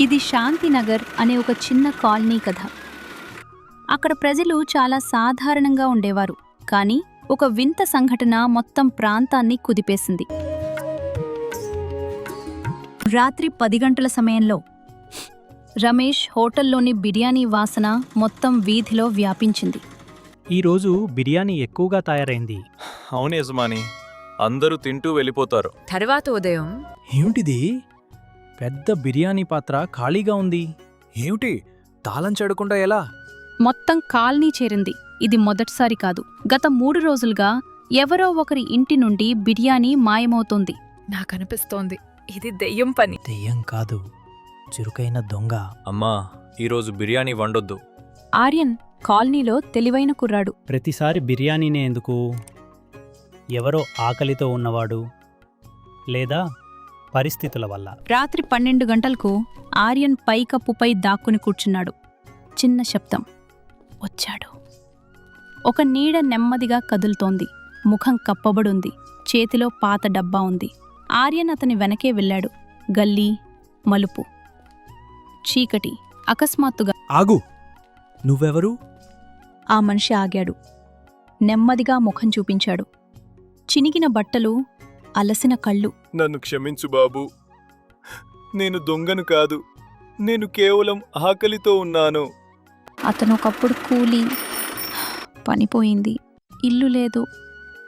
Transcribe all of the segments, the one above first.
ఇది శాంతినగర్ అనే ఒక చిన్న కాలనీ కథ. అక్కడ ప్రజలు చాలా సాధారణంగా ఉండేవారు. కానీ ఒక వింత సంఘటన మొత్తం ప్రాంతాన్ని కుదిపేసింది. రాత్రి 10 గంటల సమయంలో రమేష్ హోటల్లోని బిర్యానీ వాసన మొత్తం వీధిలో వ్యాపించింది. ఈరోజు బిర్యానీ ఎక్కువగా తయారైంది. అవును యజమాని, అందరూ తింటూ వెళ్ళిపోతారు. తర్వాత ఉదయం ఏమిటిది? పెద్ద బిర్యానీ పాత్ర ఖాళీగా ఉంది. ఏమిటి, తాళం చెడకుండా ఎలా? మొత్తం కాలనీ చేరింది. ఇది మొదటిసారి కాదు. గత 3 రోజులుగా ఎవరో ఒకరి ఇంటి నుండి బిర్యానీ మాయమవుతోంది. నాకనిపిస్తోంది ఇది దెయ్యం పని. దెయ్యం కాదు, చురుకైన దొంగ. అమ్మా, ఈరోజు బిర్యానీ వండొద్దు. ఆర్యన్ కాలనీలో తెలివైన కుర్రాడు. ప్రతిసారి బిర్యానీనే ఎందుకు? ఎవరో ఆకలితో ఉన్నవాడు లేదా పరిస్థితుల వల్ల. రాత్రి 12 గంటలకు ఆర్యన్ పైకప్పుపై దాక్కుని కూర్చున్నాడు. చిన్న శబ్దం. వచ్చాడు. ఒక నీడ నెమ్మదిగా కదులుతోంది. ముఖం కప్పబడుంది. చేతిలో పాత డబ్బా ఉంది. ఆర్యన్ అతని వెనకే వెళ్ళాడు. గల్లీ, మలుపు, చీకటి. అకస్మాత్తుగా ఆగు! నువ్వెవరు? ఆ మనిషి ఆగాడు. నెమ్మదిగా ముఖం చూపించాడు. చినిగిన బట్టలు, అలసిన కళ్ళు. నన్ను క్షమించు బాబు, నేను దొంగను కాదు, నేను కేవలం ఆకలితో ఉన్నాను. అతను ఒకప్పుడు కూలీ. పనిపోయింది. ఇల్లు లేదు.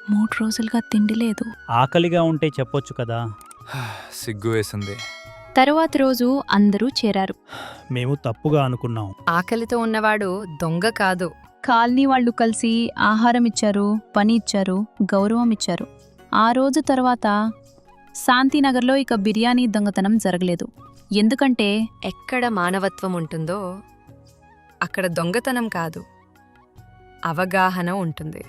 3 రోజులుగా తిండి లేదు. ఆకలిగా ఉంటే చెప్పొచ్చు కదా. సిగ్గు వేసింది. తరువాతి రోజు అందరూ చేరారు. మేము తప్పుగా అనుకున్నాం. ఆకలితో ఉన్నవాడు దొంగ కాదు. కాలనీ వాళ్ళు కలిసి ఆహారం ఇచ్చారు, పని ఇచ్చారు, గౌరవం ఇచ్చారు. ఆ రోజు తర్వాత శాంతినగర్లో ఇక బిర్యానీ దొంగతనం జరగలేదు. ఎందుకంటే ఎక్కడ మానవత్వం ఉంటుందో అక్కడ దొంగతనం కాదు, అవగాహన ఉంటుంది.